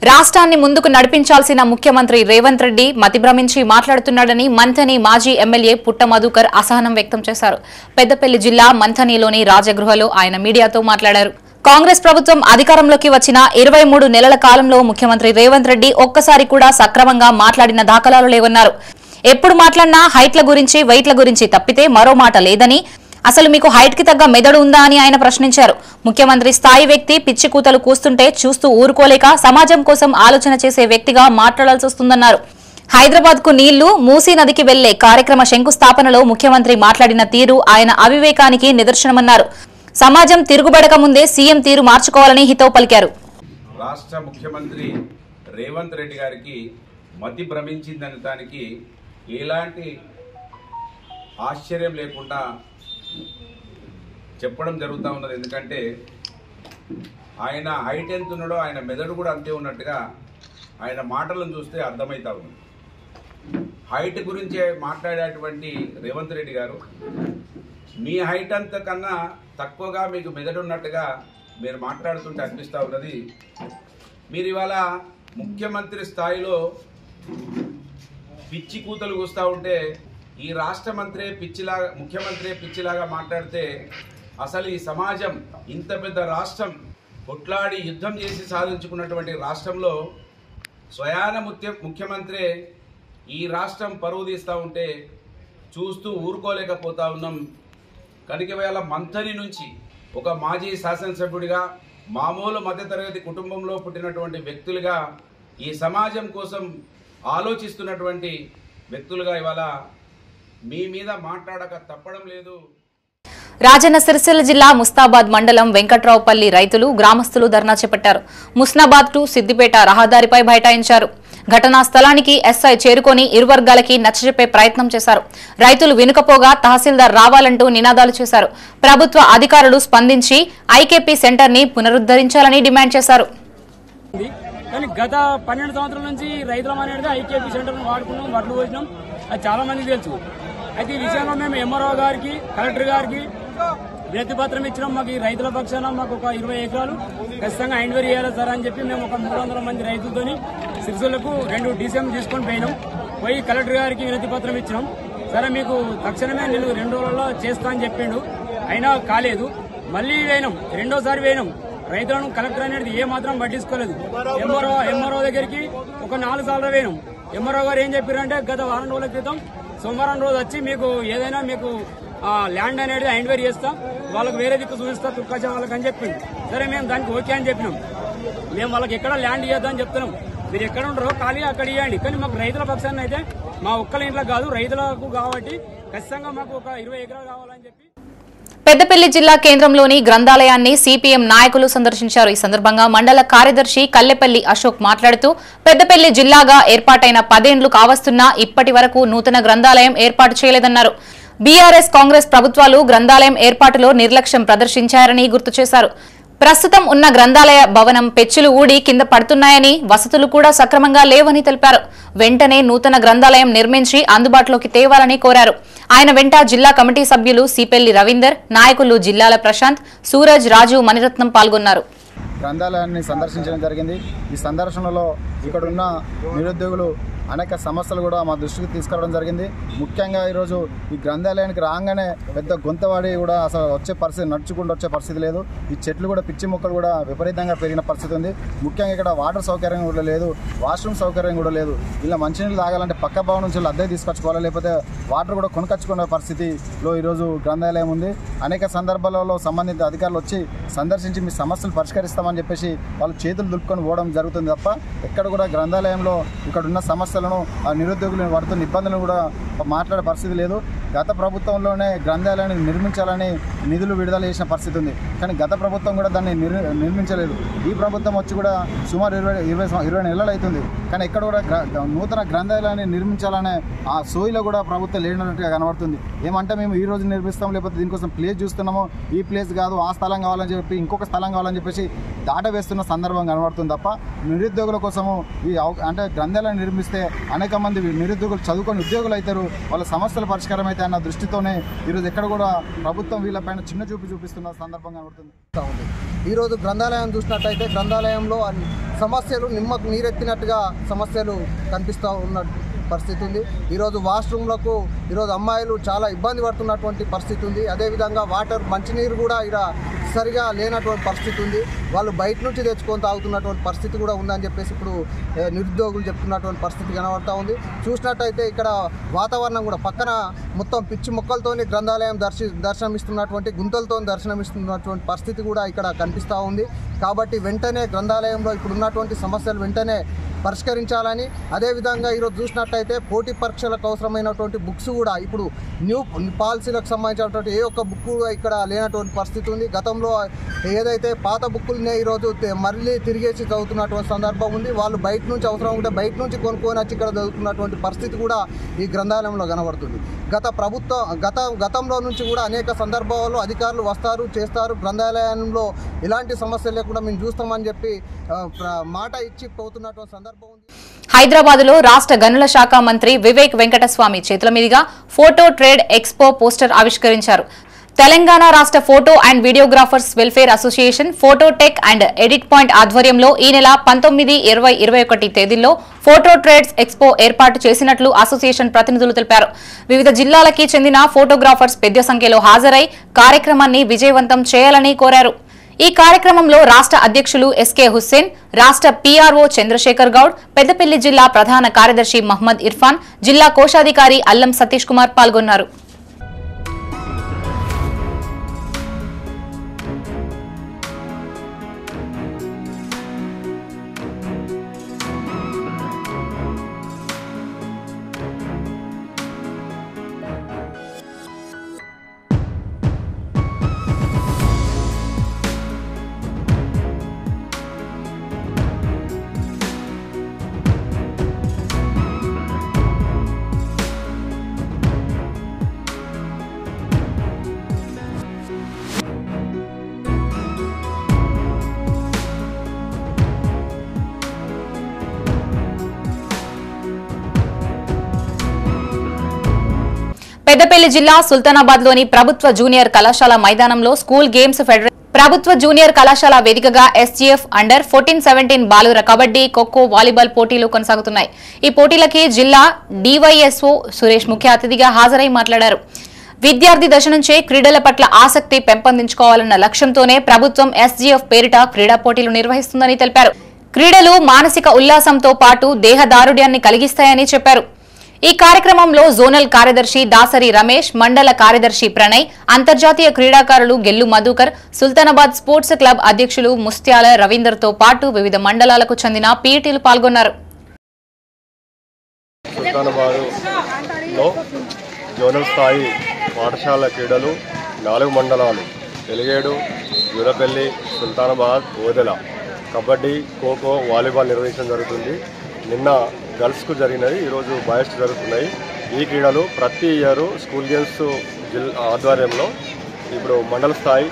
రాష్ట్రాన్ని ముందుకు నడిపించాల్సిన ముఖ్యమంత్రి రేవంత్ రెడ్డి మతిభ్రమించి మాట్లాడుతున్నాడని మంథని మాజీ ఎమ్మెల్యే పుట్ట మధుకర్ అసహనం వ్యక్తం చేశారు. పెద్దపల్లి జిల్లా మంథనిలోని రాజగృహలో ఆయన మీడియాతో మాట్లాడారు. కాంగ్రెస్ ప్రభుత్వం అధికారంలోకి వచ్చిన 23 నెలల కాలంలో ముఖ్యమంత్రి రేవంత్ రెడ్డి ఒక్కసారి కూడా సక్రమంగా మాట్లాడిన దాఖలాలు లేవన్నారు. ఎప్పుడు మాట్లాడినా హైట్ల గురించి, వెయిట్ల గురించి తప్పితే మరో మాట లేదని, అసలు మీకు హైట్ కి తగ్గ మెదడు ఉందా అని ఆయన ప్రశ్నించారు. ముఖ్యమంత్రి స్థాయి వ్యక్తి పిచ్చి కూతలు కూస్తుంటే చూస్తూ ఊరుకోలేక సమాజం కోసం ఆలోచన చేసే వ్యక్తిగా మాట్లాడాల్సి వస్తుందన్నారు. హైదరాబాద్ కు నీళ్లు, మూసీ నదికి వెళ్లే కార్యక్రమ శంకుస్థాపనలో ముఖ్యమంత్రి మాట్లాడిన తీరు ఆయన అవివేకానికి నిదర్శనమన్నారు. సమాజం తిరుగుబడక ముందే సీఎం తీరు మార్చుకోవాలని హితవు పలికారు. రాష్ట్ర ముఖ్యమంత్రి రేవంత్ రెడ్డి గారికి మతి భ్రమించిందని దానికి ఎలాంటి ఆశ్చర్యం లేకుండా చెప్పడం జరుగుతూ ఉన్నది. ఎందుకంటే ఆయన హైట్ ఎంత ఉన్నాడో ఆయన మెదడు కూడా అంతే ఉన్నట్టుగా ఆయన మాటలను చూస్తే అర్థమవుతా ఉంది. హైట్ గురించి మాట్లాడేటువంటి రేవంత్ రెడ్డి గారు మీ హైట్ అంతకన్నా తక్కువగా మీకు మెదడు ఉన్నట్టుగా మీరు మాట్లాడుతుంటే అనిపిస్తూ ఉన్నది. మీరు ఇవాళ ముఖ్యమంత్రి స్థాయిలో పిచ్చి కూతలు కూస్తూ ఉంటే ఈ రాష్ట్ర ముఖ్యమంత్రి పిచ్చిలాగా మాట్లాడితే అసలు ఈ సమాజం ఇంత పెద్ద రాష్ట్రం కొట్లాడి యుద్ధం చేసి సాధించుకున్నటువంటి రాష్ట్రంలో స్వయాన ముఖ్యమంత్రి ఈ రాష్ట్రం పరువు తీస్తూ ఉంటే చూస్తూ ఊరుకోలేకపోతా ఉన్నాం. కనుక వేళ మంథని నుంచి ఒక మాజీ శాసనసభ్యుడిగా, మామూలు మధ్యతరగతి కుటుంబంలో పుట్టినటువంటి వ్యక్తులుగా, ఈ సమాజం కోసం ఆలోచిస్తున్నటువంటి వ్యక్తులుగా ఇవాళ మీ మీద మాట్లాడక తప్పడం లేదు. రాజన్న సిరిసిల్ల జిల్లా ముస్తాబాద్ మండలం వెంకట్రావుపల్లి రైతులు, గ్రామస్తులు ధర్నా చేపట్టారు. ముస్నాబాద్ టు సిద్దిపేట రహదారిపై బైఠాయించారు. ఘటనా స్థలానికి ఎస్ఐ చేరుకొని ఇరు వర్గాలకి నచ్చజెప్పే ప్రయత్నం చేశారు. రైతులు వినుకపోగా తహసీల్దార్ రావాలంటూ నినాదాలు చేశారు. ప్రభుత్వ అధికారులు స్పందించి ఐకేపీ సెంటర్ ని పునరుద్ధరించాలని డిమాండ్ చేశారు. కానీ గత 12 సంవత్సరాల నుంచి రైతులం అనేది ఐకేపీ సెంటర్ వాడుకున్నాం, వడ్లు పోసినాం, అది చాలా మందికి తెలుసు. అయితే ఈ విషయంలో మేము ఎంఆర్ఓ గారికి, కలెక్టర్ గారికి వినతి పత్రం ఇచ్చినాం. మాకు ఈ రైతుల పక్షాన మాకు ఒక 20 ఎకరాలు ఖచ్చితంగా ఎంక్వైరీ చేయాలి సార్ అని చెప్పి మేము ఒక 300 మంది రైతులతోని సిరిసిల్లకు 2 DCM తీసుకొని పోయి కలెక్టర్ గారికి వినతి పత్రం ఇచ్చినాం. సరే మీకు తక్షణమే నేను 2 రోజుల్లో చేస్తా అని చెప్పిండు. అయినా కాలేదు. మళ్ళీ వేయినాం, రెండోసారి వేయినాం. రైతులను కలెక్టర్ అనేది ఏ మాత్రం పట్టించుకోలేదు. ఎంఆర్ఓ దగ్గరికి ఒక 4 సార్లు వేయినాం. ఎంఆర్ఓ గారు ఏం చెప్పారంటే గత వారం రోజుల క్రితం సోమవారం రోజు వచ్చి మీకు ఏదైనా మీకు ల్యాండ్ అనేది ఎంక్వైరీ చేస్తాం, వాళ్ళకి వేరే దిక్కు చూపిస్తా తుర్కాచా వాళ్ళకి అని చెప్పింది. సరే మేము దానికి ఓకే అని చెప్పినాం. మేము వాళ్ళకి ఎక్కడ ల్యాండ్ ఇవ్వద్దని చెప్తున్నాం. మీరు ఎక్కడ ఉండరో ఖాళీ అక్కడ ఇవ్వండి. కానీ మాకు రైతుల పక్షాన్ని అయితే మా ఒక్కల ఇంట్లో కాదు, రైతులకు కాబట్టి ఖచ్చితంగా మాకు ఒక 20 ఎకరాలు కావాలని చెప్పి. పెద్దపల్లి జిల్లా కేంద్రంలోని గ్రంథాలయాన్ని సిపిఎం నాయకులు సందర్శించారు. ఈ సందర్భంగా మండల కార్యదర్శి కల్లెపల్లి అశోక్ మాట్లాడుతూ పెద్దపల్లి జిల్లాగా ఏర్పాటైన 10 ఏళ్లు కావస్తున్నా ఇప్పటి వరకు నూతన గ్రంథాలయం ఏర్పాటు చేయలేదన్నారు. బీఆర్ఎస్ కాంగ్రెస్ ప్రభుత్వాలు గ్రంథాలయం ఏర్పాటులో నిర్లక్ష్యం ప్రదర్శించారని గుర్తు చేశారు. ప్రస్తుతం ఉన్న గ్రంథాలయ భవనం పెచ్చులు ఊడి కింద పడుతున్నాయని, వసతులు కూడా సక్రమంగా లేవని తెలిపారు. వెంటనే నూతన గ్రంథాలయం నిర్మించి అందుబాటులోకి తేవాలని కోరారు. ఆయన వెంట జిల్లా కమిటీ సభ్యులు సిపెల్లి రవీందర్, నాయకులు జిల్లాల ప్రశాంత్, సూరజ్, రాజు, మణిరత్నం పాల్గొన్నారు. గ్రంథాలయాన్ని సందర్శించడం జరిగింది. ఈ సందర్శనలో ఇక్కడున్న నిరుద్యోగులు అనేక సమస్యలు కూడా మా దృష్టికి తీసుకురావడం జరిగింది. ముఖ్యంగా ఈరోజు ఈ గ్రంథాలయానికి రాగానే పెద్ద గొంతవాడి కూడా అసలు వచ్చే పరిస్థితి, నడుచుకుంటూ వచ్చే పరిస్థితి లేదు. ఈ చెట్లు కూడా పిచ్చి మొక్కలు కూడా విపరీతంగా పెరిగిన పరిస్థితి ఉంది. ముఖ్యంగా ఇక్కడ వాటర్ సౌకర్యం కూడా లేదు, వాష్రూమ్ సౌకర్యం కూడా లేదు. ఇలా మంచినీళ్ళు తాగాలంటే పక్క భవనం నుంచి అద్దె తీసుకొచ్చుకోవాలి, లేకపోతే వాటర్ కూడా కొనుకొచ్చుకునే పరిస్థితిలో ఈరోజు గ్రంథాలయం ఉంది. అనేక సందర్భాలలో సంబంధిత అధికారులు వచ్చి సందర్శించి మీ సమస్యలు పరిష్కరిస్తామని చెప్పేసి వాళ్ళు చేతులు దులుపుకొని పోవడం జరుగుతుంది తప్ప ఎక్కడ కూడా గ్రంథాలయంలో ఇక్కడ ఉన్న సమస్యలను, ఆ నిరుద్యోగులను పడుతున్న ఇబ్బందులను కూడా మాట్లాడే పరిస్థితి లేదు. గత ప్రభుత్వంలోనే గ్రంథాలయాన్ని నిర్మించాలని నిధులు విడుదల చేసిన పరిస్థితి ఉంది, కానీ గత ప్రభుత్వం కూడా దాన్ని నిర్మించలేదు. ఈ ప్రభుత్వం వచ్చి కూడా సుమారు 20 నెలలు అవుతుంది, కానీ ఎక్కడ కూడా నూతన గ్రంథాలయాన్ని నిర్మించాలనే ఆ సోయిలో కూడా ప్రభుత్వం లేనట్టుగా కనబడుతుంది. ఏమంటే మేము ఈ రోజు నిర్మిస్తాం, లేకపోతే దీనికోసం ప్లేస్ చూస్తున్నాము, ఈ ప్లేస్ కాదు ఆ స్థలం కావాలని చెప్పి ఇంకొక స్థలం కావాలని చెప్పేసి దాట వేస్తున్న సందర్భం కనబడుతుంది తప్ప నిరుద్యోగుల కోసము అంటే గ్రంథాలయాన్ని నిర్మిస్తే అనేక మంది నిరుద్యోగులు చదువుకొని ఉద్యోగులు అవుతారు, వాళ్ళ సమస్యల పరిష్కారం అయితే అన్న దృష్టితోనే ఈరోజు ఎక్కడ కూడా ప్రభుత్వం వీళ్ళపైన చిన్న చూపు చూపిస్తున్న సందర్భం కనబడుతుంది. ఈరోజు గ్రంథాలయం చూసినట్టయితే గ్రంథాలయంలో సమస్యలు నిమ్మకు నీరెత్తినట్టుగా సమస్యలు కనిపిస్తూ ఉన్న పరిస్థితి ఉంది. ఈరోజు వాష్రూమ్లకు ఈరోజు అమ్మాయిలు చాలా ఇబ్బంది పడుతున్నటువంటి పరిస్థితి ఉంది. అదేవిధంగా వాటర్ మంచినీరు కూడా ఇక్కడ సరిగా లేనటువంటి పరిస్థితి ఉంది. వాళ్ళు బయట నుంచి తెచ్చుకొని తాగుతున్నటువంటి పరిస్థితి కూడా ఉందని చెప్పేసి ఇప్పుడు నిరుద్యోగులు చెప్తున్నటువంటి పరిస్థితి కనబడుతూ ఉంది. చూసినట్టయితే ఇక్కడ వాతావరణం కూడా పక్కన మొత్తం పిచ్చి మొక్కలతోని గ్రంథాలయం దర్శనమిస్తున్నటువంటి గుంతలతో దర్శనమిస్తున్నటువంటి పరిస్థితి కూడా ఇక్కడ కనిపిస్తూ ఉంది. కాబట్టి వెంటనే గ్రంథాలయంలో ఇప్పుడు ఉన్నటువంటి సమస్యలు వెంటనే పరిష్కరించాలని, అదేవిధంగా ఈరోజు చూసినట్టయితే పోటీ పరీక్షలకు అవసరమైనటువంటి బుక్స్ కూడా ఇప్పుడు న్యూ పాలసీలకు సంబంధించినటువంటి ఏ ఒక్క బుక్ ఇక్కడ లేనటువంటి పరిస్థితి ఉంది. గతంలో ఏదైతే పాత బుక్కులనే ఈరోజు మళ్ళీ తిరిగేసి చదువుతున్నటువంటి సందర్భం ఉంది. వాళ్ళు బయట నుంచి అవసరం ఉంటే బయట నుంచి కొనుక్కొని వచ్చి ఇక్కడ చదువుతున్నటువంటి పరిస్థితి కూడా ఈ గ్రంథాలయంలో కనబడుతుంది. గతంలో నుంచి కూడా అనేక సందర్భాల్లో అధికారులు వస్తారు, చేస్తారు, గ్రంథాలయంలో ఎలాంటి సమస్యలు లేకుండా మేము చూస్తామని చెప్పి మాట ఇచ్చి పోతున్నటువంటి సందర్భం. హైదరాబాద్ లో రాష్ట్ర గనుల శాఖ మంత్రి వివేక్ వెంకటస్వామి చేతుల మీదుగా ఫోటో ట్రేడ్ ఎక్స్పో పోస్టర్ ఆవిష్కరించారు. తెలంగాణ రాష్ట్ర photo and videographers welfare association, photo tech and edit point ఆధ్వర్యంలో ఈ నెల 19, 20, 21 తేదీల్లో ఫోటో ట్రేడ్స్ ఎక్స్పో ఏర్పాటు చేసినట్లు అసోసియేషన్ ప్రతినిధులు తెలిపారు. వివిధ జిల్లాలకి చెందిన ఫోటోగ్రాఫర్స్ పెద్ద సంఖ్యలో హాజరై కార్యక్రమాన్ని విజయవంతం చేయాలని కోరారు. ఈ కార్యక్రమంలో రాష్ట్ర అధ్యక్షులు ఎస్కే హుస్సేన్, రాష్ట్ర పీఆర్ఓ చంద్రశేఖర్ గౌడ్, పెద్దపల్లి జిల్లా ప్రధాన కార్యదర్శి మహ్మద్ ఇర్ఫాన్, జిల్లా కోశాధికారి అల్లం సతీష్ కుమార్ పాల్గొన్నారు. పెద్దపల్లి జిల్లా సుల్తానాబాద్ లోని ప్రభుత్వ జూనియర్ కళాశాల మైదానంలో స్కూల్ గేమ్స్ ఫెడరేషన్ ప్రభుత్వ జూనియర్ కళాశాల వేదికగా ఎస్జీఎఫ్ అండర్ 14-17 బాలుర కబడ్డీ, ఖోఖో, వాలీబాల్ పోటీలు కొనసాగుతున్నాయి. ఈ పోటీలకి జిల్లా డివైఎస్ఓ సురేష్ ముఖ్య అతిథిగా హాజరై మాట్లాడారు. విద్యార్థి దశ నుంచే క్రీడల పట్ల ఆసక్తి పెంపొందించుకోవాలన్న లక్ష్యంతోనే ప్రభుత్వం ఎస్జీఎఫ్ పేరిట క్రీడా పోటీలు నిర్వహిస్తుందని తెలిపారు. క్రీడలు మానసిక ఉల్లాసంతో పాటు దేహదారుఢ్యాన్ని కలిగిస్తాయని చెప్పారు. ఈ కార్యక్రమంలో జోనల్ కార్యదర్శి దాసరి రమేష్, మండల కార్యదర్శి ప్రణయ్, అంతర్జాతీయ క్రీడాకారులు గెల్లు మధుకర్, సుల్తానాబాద్ స్పోర్ట్స్ క్లబ్ అధ్యక్షులు ముస్త్యాల రవీందర్ తో పాటు వివిధ మండలాలకు చెందిన పీఈటీలు పాల్గొన్నారు. సుల్తానాబాద్లో జోనల్ స్థాయి పాఠశాల క్రీడలు 4 మండలాలు వెలిగేడు, యూరపల్లి, సుల్తానాబాద్, ఓదెల కబడ్డీ, ఖోఖో, వాలీబాల్ నిర్వహించడం జరుగుతుంది. నిన్న గర్ల్స్కు జరిగినవి, ఈరోజు బాయ్స్కు జరుగుతున్నాయి. ఈ క్రీడలు ప్రతి ఇయర్ స్కూల్ గేమ్స్ ఆధ్వర్యంలో ఇప్పుడు మండల స్థాయి,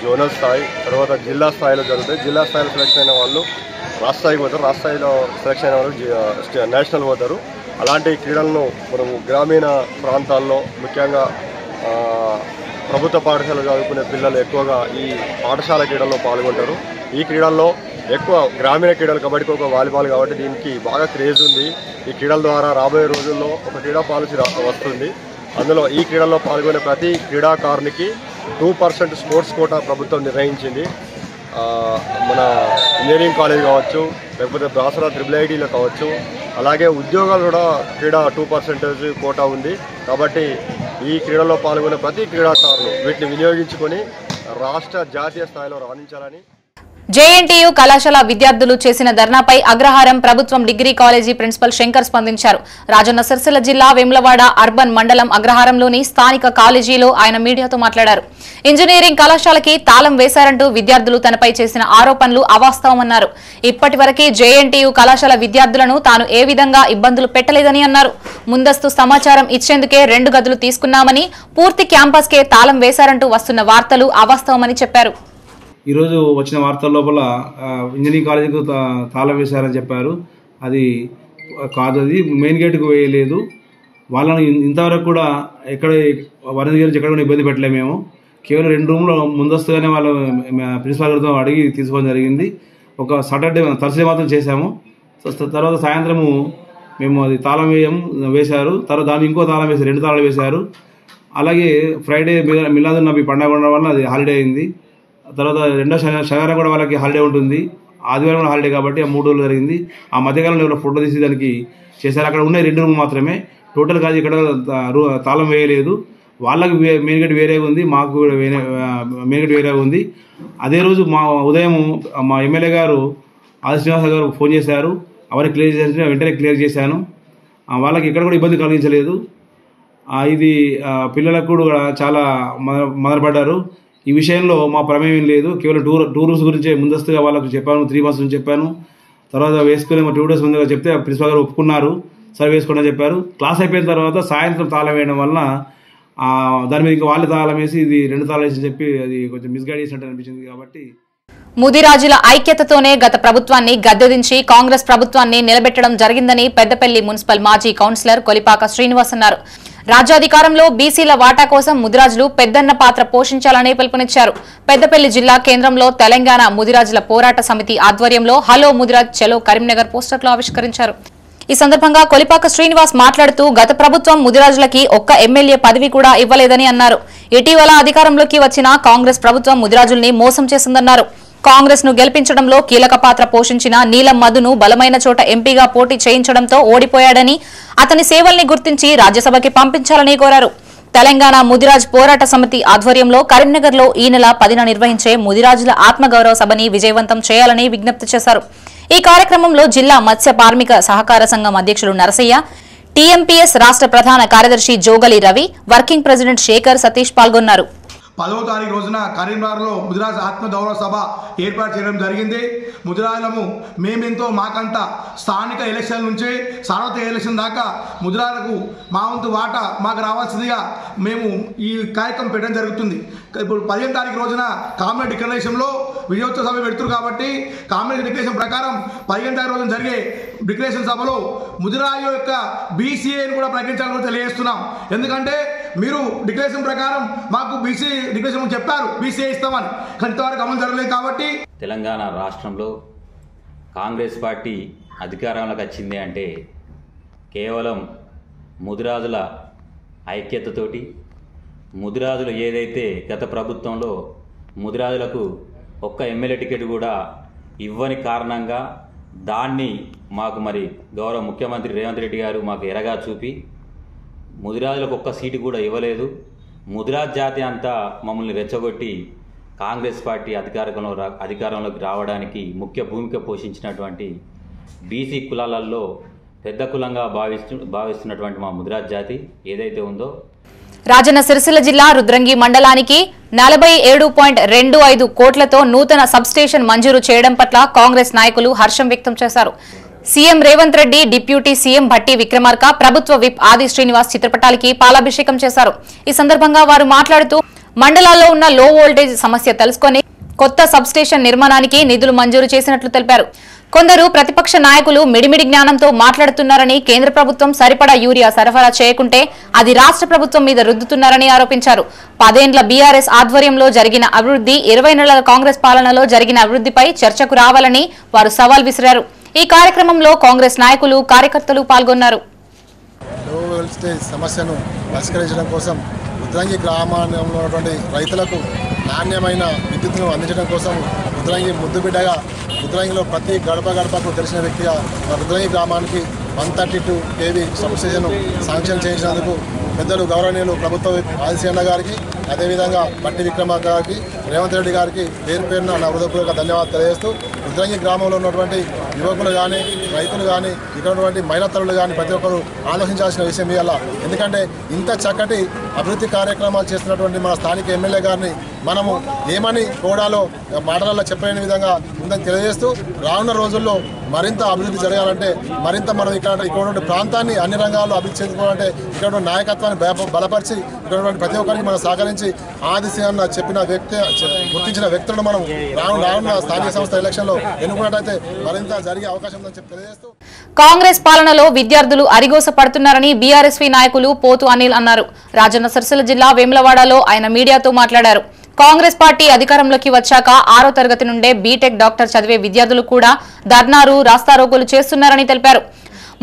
జోనల్ స్థాయి, తర్వాత జిల్లా స్థాయిలో జరుగుతాయి. జిల్లా స్థాయిలో సెలెక్షన్ అయిన వాళ్ళు రాష్ట్ర స్థాయికి పోతారు, రాష్ట్ర స్థాయిలో సెలెక్షన్ అయిన వాళ్ళు నేషనల్ పోతారు. అలాంటి క్రీడలను మనం గ్రామీణ ప్రాంతాల్లో ముఖ్యంగా ప్రభుత్వ పాఠశాలలో చదువుకునే పిల్లలు ఎక్కువగా ఈ పాఠశాల క్రీడల్లో పాల్గొంటారు. ఈ క్రీడల్లో ఎక్కువ గ్రామీణ క్రీడలు కబడ్డీ ఖోఖో వాలీబాల్ కాబట్టి దీనికి బాగా క్రేజ్ ఉంది. ఈ క్రీడల ద్వారా రాబోయే రోజుల్లో ఒక క్రీడా పాలసీ వస్తుంది. అందులో ఈ క్రీడల్లో పాల్గొనే ప్రతి క్రీడాకారునికి 2% స్పోర్ట్స్ కోటా ప్రభుత్వం నిర్ణయించింది. మన ఇంజనీరింగ్ కాలేజ్ కావచ్చు, లేకపోతే బ్రాసరా IIITలో కావచ్చు, అలాగే ఉద్యోగాలు కూడా క్రీడా 2% కోటా ఉంది. కాబట్టి ఈ క్రీడల్లో పాల్గొనే ప్రతి క్రీడాకారులు వీటిని వినియోగించుకొని రాష్ట్ర జాతీయ స్థాయిలో రాణించాలని. జేఎన్టీయూ కళాశాల విద్యార్థులు చేసిన ధర్నాపై అగ్రహారం ప్రభుత్వం డిగ్రీ కాలేజీ ప్రిన్సిపల్ శంకర్ స్పందించారు. రాజన్న సిరిసిల్ల జిల్లా వేములవాడ అర్బన్ మండలం అగ్రహారంలోని స్థానిక కాలేజీలో ఆయన మీడియాతో మాట్లాడారు. ఇంజనీరింగ్ కళాశాలకి తాళం వేశారంటూ విద్యార్థులు తనపై చేసిన ఆరోపణలు అవాస్తవమన్నారు. ఇప్పటి వరకే జేఎన్టీయూ కళాశాల విద్యార్థులను తాను ఏ విధంగా ఇబ్బందులు పెట్టలేదని అన్నారు. ముందస్తు సమాచారం ఇచ్చేందుకే 2 గదులు తీసుకున్నామని, పూర్తి క్యాంపస్కే తాళం వేశారంటూ వస్తున్న వార్తలు అవాస్తవమని చెప్పారు. ఈరోజు వచ్చిన వార్తల లోపల ఇంజనీరింగ్ కాలేజీకి తాళం వేశారని చెప్పారు. అది కాదు, అది మెయిన్ గేట్కు వేయలేదు. వాళ్ళని ఇంతవరకు కూడా ఎక్కడ వరంగల్ గురించి ఎక్కడ కూడా ఇబ్బంది పెట్టలేము. మేము కేవలం 2 రూమ్లో ముందస్తుగానే వాళ్ళు ప్రిన్సిపాల్ గారితో అడిగి తీసుకోవడం జరిగింది. ఒక థర్స్డే మాత్రం చేశాము. తర్వాత సాయంత్రము మేము అది తాళం వేశారు. తర్వాత దాన్ని ఇంకో తాళం వేశారు, 2 తాళాలు వేశారు. అలాగే ఫ్రైడే మిలాదున్ నబీ పండుగ ఉండడం వల్ల అది హాలిడే అయింది. తర్వాత రెండో శనివారం కూడా వాళ్ళకి హాలిడే ఉంటుంది. ఆదివారం కూడా హాలిడే కాబట్టి ఆ 3 రోజులు జరిగింది. ఆ మధ్యకాలంలో ఎవరో ఫోటో తీసి దానికి చేశారు. అక్కడ ఉన్నాయి 2 రూమ్ మాత్రమే. టోటల్ కాదు, ఇక్కడ తాళం వేయలేదు. వాళ్ళకి మెయిన్ గేట్ వేరే ఉంది, మాకు మెయిన్ గేట్ వేరే ఉంది. అదే రోజు ఉదయం మా ఎమ్మెల్యే గారు ఆది శ్రీనివాస గారు ఫోన్ చేశారు. అవన్నీ క్లియర్ చేసి వెంటనే క్లియర్ చేశాను. వాళ్ళకి ఎక్కడ కూడా ఇబ్బంది కలిగించలేదు. ఇది పిల్లలకు కూడా చాలా మొదలుపడ్డారు. ఈ విషయంలో మా ప్రమేయం లేదు. కేవలం టూ రూమ్స్ గురించే ముందస్తుగా వాళ్ళకు చెప్పాను. 3 months నుంచి చెప్పాను. తర్వాత వేసుకునే 2 days ముందుగా చెప్తే ప్రిన్సిపల్ గారు ఒప్పుకున్నారు. సరే వేసుకోండి చెప్పారు. క్లాస్ అయిపోయిన తర్వాత సాయంత్రం తాళం వేయడం వలన దాని మీద ఇంకా వాళ్ళు తాళం వేసి ఇది 2 తాళాలు వేసి చెప్పి అది కొంచెం మిస్గైడ్ చేసినట్టు అనిపించింది. కాబట్టి ముదిరాజుల ఐక్యతతోనే గత ప్రభుత్వాన్ని గద్దెదించి కాంగ్రెస్ ప్రభుత్వాన్ని నిలబెట్టడం జరిగిందని పెద్దపల్లి మున్సిపల్ మాజీ కౌన్సిలర్ కొలిపాక శ్రీనివాస్ అన్నారు. రాజ్యాధికారంలో బీసీల వాటా కోసం ముదిరాజులు పెద్దన్న పాత్ర పోషించాలని పిలుపునిచ్చారు. పెద్దపల్లి జిల్లా కేంద్రంలో తెలంగాణ ముదిరాజుల పోరాట సమితి ఆధ్వర్యంలో హలో ముదిరాజ్ చలో కరీంనగర్ పోస్టర్లు ఆవిష్కరించారు. ఈ సందర్భంగా కొలిపాక శ్రీనివాస్ మాట్లాడుతూ గత ప్రభుత్వం ముదిరాజులకి ఒక్క ఎమ్మెల్యే పదవి కూడా ఇవ్వలేదని అన్నారు. ఇటీవల అధికారంలోకి వచ్చిన కాంగ్రెస్ ప్రభుత్వం ముదిరాజుల్ని మోసం చేసిందన్నారు. కాంగ్రెస్ ను గెలిపించడంలో కీలక పాత్ర పోషించిన నీలం మధును బలమైన చోట ఎంపీగా పోటీ చేయించడంతో ఓడిపోయాడని, అతని సేవల్ని గుర్తించి రాజ్యసభకి పంపించాలని కోరారు. తెలంగాణ ముదిరాజ్ పోరాట సమితి ఆధ్వర్యంలో కరీంనగర్లో ఈ నెల 10న నిర్వహించే ముదిరాజుల ఆత్మగౌరవ సభని విజయవంతం చేయాలని విజ్ఞప్తి చేశారు. ఈ కార్యక్రమంలో జిల్లా మత్స్య కార్మిక సహకార సంఘం అధ్యక్షులు నరసయ్య, టీఎంపీఎస్ రాష్ట్ర ప్రధాన కార్యదర్శి జోగలి రవి, వర్కింగ్ ప్రెసిడెంట్ శేఖర్ సతీష్ పాల్గొన్నారు. 10వ తారీఖు రోజున కరీంనగర్లో ముదిరాజ్ ఆత్మగౌరవ సభ ఏర్పాటు చేయడం జరిగింది. ముదిరాజులము మేమెంతో మాకంట స్థానిక ఎలక్షన్ నుంచి సార్వత్రిక ఎలక్షన్ దాకా ముదిరాజులకు మా వంతు వాటా మాకు రావాల్సిందిగా మేము ఈ కార్యక్రమం పెట్టడం జరుగుతుంది. ఇప్పుడు 15వ తారీఖు రోజున కామ్రేడ్ డిక్లరేషన్లో విజయోత్సవ సభ పెడుతున్నారు కాబట్టి కామ్రేడ్ డిక్లరేషన్ ప్రకారం 15వ తారీఖు రోజున జరిగే డిక్లరేషన్ సభలో ముదిరాజు యొక్క బీసీఏని కూడా ప్రకటించాలని తెలియజేస్తున్నాం. ఎందుకంటే మీరు డిక్లరేషన్ ప్రకారం మాకు బీసీ డిక్లరేషన్ చెప్పారు, బీసీఏ ఇస్తామని, ఇంతవరకు అమలు జరగలేదు. కాబట్టి తెలంగాణ రాష్ట్రంలో కాంగ్రెస్ పార్టీ అధికారంలోకి వచ్చింది అంటే కేవలం ముదిరాజుల ఐక్యతతోటి, ముదిరాజులు ఏదైతే గత ప్రభుత్వంలో ముదిరాజులకు ఒక్క ఎమ్మెల్యే టికెట్ కూడా ఇవ్వని కారణంగా దాన్ని మాకు మరి గౌరవ ముఖ్యమంత్రి రేవంత్ రెడ్డి గారు మాకు ఎరగా చూపి ముదిరాజులకు ఒక్క సీటు కూడా ఇవ్వలేదు. ముదిరాజ్ జాతి అంతా మమ్మల్ని రెచ్చగొట్టి కాంగ్రెస్ పార్టీ అధికారంలోకి రావడానికి ముఖ్య భూమిక పోషించినటువంటి బీసీ కులాలలో పెద్ద కులంగా భావిస్తున్నటువంటి మా ముదిరాజ్ జాతి ఏదైతే ఉందో, రాజన్న సిరిసిల్ల జిల్లా రుద్రంగి మండలానికి 47.25 కోట్లతో నూతన సబ్స్టేషన్ మంజూరు చేయడం పట్ల కాంగ్రెస్ నాయకులు హర్షం వ్యక్తం చేశారు. CM Revanth Reddy, deputy CM Bhatti Vikramarka, ప్రభుత్వ విప్ ఆది శ్రీనివాస్ చిత్రపటాలకి పాలాభిషేకం చేశారు. ఈ సందర్భంగా వారు మాట్లాడుతూ మండలాల్లో ఉన్న లో వోల్టేజ్ సమస్య తెలుసుకొని కొత్త సబ్స్టేషన్ నిర్మాణానికి నిధులు మంజూరు చేసినట్లు తెలిపారు. కొందరు ప్రతిపక్ష నాయకులు మిడిమిడి జ్ఞానంతో మాట్లాడుతున్నారని, కేంద్ర ప్రభుత్వం సరిపడా యూరియా సరఫరా చేయకుంటే అది రాష్ట్ర ప్రభుత్వం మీద రుద్దుతున్నారని ఆరోపించారు. 10 ఏండ్ల బీఆర్ఎస్ ఆధ్వర్యంలో జరిగిన అభివృద్ధి, 20 నెలల కాంగ్రెస్ పాలనలో జరిగిన అభివృద్ధిపై చర్చకు రావాలని వారు సవాల్ విసిరారు. ఈ కార్యక్రమంలో కాంగ్రెస్ నాయకులు, కార్యకర్తలు పాల్గొన్నారు. సమస్యను పరిష్కరించడం కోసం రుద్రంగి గ్రామంలో ఉన్నటువంటి రైతులకు నాణ్యమైన విద్యుత్తును అందించడం కోసం రుద్రంగి ముద్దుబిడ్డగా రుద్రంగిలో ప్రతి గడపకు తెలిసిన వ్యక్తిగా రుద్రంగి గ్రామానికి 132 kV సబ్స్టేషన్ శాంక్షన్ చేయించినందుకు పెద్దలు గౌరవనీయులు ప్రభుత్వ ఆదిశేణ గారికి, అదేవిధంగా బట్టి విక్రమార్క గారికి, రేవంత్ రెడ్డి గారికి పేరు పేరున నా హృదయపూర్వక ధన్యవాదాలు తెలియజేస్తూ రుద్రంగి గ్రామంలో ఉన్నటువంటి యువకులు కానీ, రైతులు కానీ, ఇక్కడ ఉన్నటువంటి మహిళా తల్లులు కానీ ప్రతి ఒక్కరు ఆలోచించాల్సిన విషయం ఇవాళ. ఎందుకంటే ఇంత చక్కటి అభివృద్ధి కార్యక్రమాలు చేస్తున్నటువంటి మన స్థానిక ఎమ్మెల్యే గారిని మనము ఏమని కోడాలో మాటలలో చెప్పలేని విధంగా ఉందని తెలియజేస్తూ రానున్న రోజుల్లో మరింత అభివృద్ధి జరగాలంటే, మరింత మనం ఇక్కడ ప్రాంతాన్ని అన్ని రంగాల్లో అభివృద్ధి చెందుకోవాలంటే ఇక్కడ నాయకత్వాన్ని బలపరిచి ఇక్కడ ప్రతి ఒక్కరికి మనం సహకరించి ఆదిశేన చెప్పిన వ్యక్తి గుర్తించిన వ్యక్తులను మనం రానున్న స్థానిక సంస్థ ఎలక్షన్లో ఎన్నుకున్నట్టయితే మరింత జరిగే అవకాశం ఉందని చెప్పి తెలియజేస్తూ కాంగ్రెస్ పాలనలో విద్యార్థులు అరిగోస పడుతున్నారని బీఆర్ఎస్వీ నాయకులు పోతు అనిల్ అన్నారు. రాజన్న సిరిసిల్ల జిల్లా వేములవాడలో ఆయన మీడియాతో మాట్లాడారు. కాంగ్రెస్ పార్టీ అధికారంలోకి వచ్చాక 6వ తరగతి నుండే బీటెక్ డాక్టర్ చదివే విద్యార్థులు కూడా ధర్నాలు, రాస్తారోకోలు చేస్తున్నారని తెలిపారు.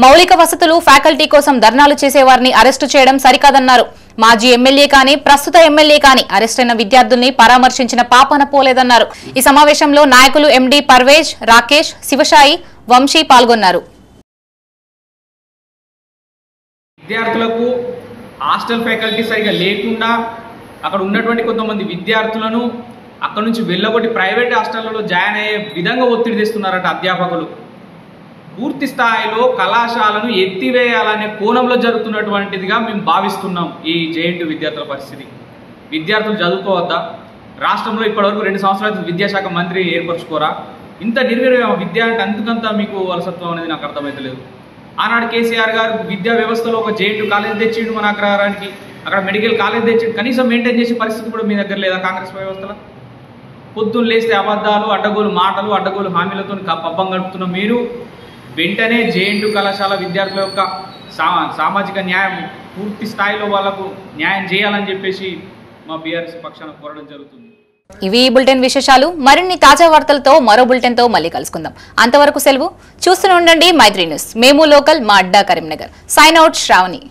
మౌలిక వసతులు, ఫ్యాకల్టీ కోసం ధర్నాలు చేసేవారిని అరెస్టు చేయడం సరికాదన్నారు. మాజీ ఎమ్మెల్యే కానీ, ప్రస్తుత ఎమ్మెల్యే కానీ అరెస్టైన విద్యార్థుల్ని పరామర్శించిన పాపన పోలేదన్నారు. ఈ సమావేశంలో నాయకులు ఎండి పర్వేజ్, రాకేష్, శివశాయి, వంశీ పాల్గొన్నారు. విద్యార్థులకు హాస్టల్ ఫ్యాకల్టీ సరిగా లేకుండా అక్కడ ఉన్నటువంటి కొంతమంది విద్యార్థులను అక్కడ నుంచి వెళ్ళగొట్టి ప్రైవేట్ హాస్టళ్లలో జాయిన్ అయ్యే విధంగా ఒత్తిడి తెస్తున్నారట అధ్యాపకులు. పూర్తి స్థాయిలో కళాశాలను ఎత్తివేయాలనే కోణంలో జరుగుతున్నటువంటిదిగా మేము భావిస్తున్నాం. ఈ జేఎన్టీ విద్యార్థుల పరిస్థితి, విద్యార్థులు చదువుకోవద్దా? రాష్ట్రంలో ఇప్పటివరకు 2 సంవత్సరాలు విద్యాశాఖ మంత్రి ఏర్పరచుకోరా? ఇంత నిర్వీర్యం విద్య అంటే అంతకంత మీకు వలసత్వం అనేది నాకు అర్థమవుతలేదు. ఆనాడు కేసీఆర్ గారు విద్యా వ్యవస్థలో ఒక జేఎన్టీ కాలేజ్ తెచ్చిండు, మన అగ్రహారానికి అక్కడ మెడికల్ కాలేజ్ తెచ్చిండు. కనీసం మెయింటైన్ చేసే పరిస్థితి కూడా మీ దగ్గర లేదా కాంగ్రెస్ వ్యవస్థలో? పొద్దున్న లేస్తే అబద్ధాలు, అడ్డగోలు మాటలు, అడ్డగోలు హామీలతో పబ్బం గడుపుతున్న మీరు వెంటనే జేఎన్టీ కళాశాల విద్యార్థుల యొక్క సామాజిక న్యాయం పూర్తి స్థాయిలో వాళ్లకు న్యాయం చేయాలని చెప్పేసి మా బీఆర్ఎస్ పక్షాన కోరడం జరుగుతుంది. ఇవి బులెటిన్ విశేషాలు. మరిన్ని తాజా వార్తలతో మరో బులెటిన్ తో మళ్ళీ కలుసుకుందాం. అంతవరకు సెలవు. చూస్తూనే ఉండండి మైత్రి న్యూస్. మేము లోకల్, మా అడ్డా కరీంనగర్. Sign out Shravani.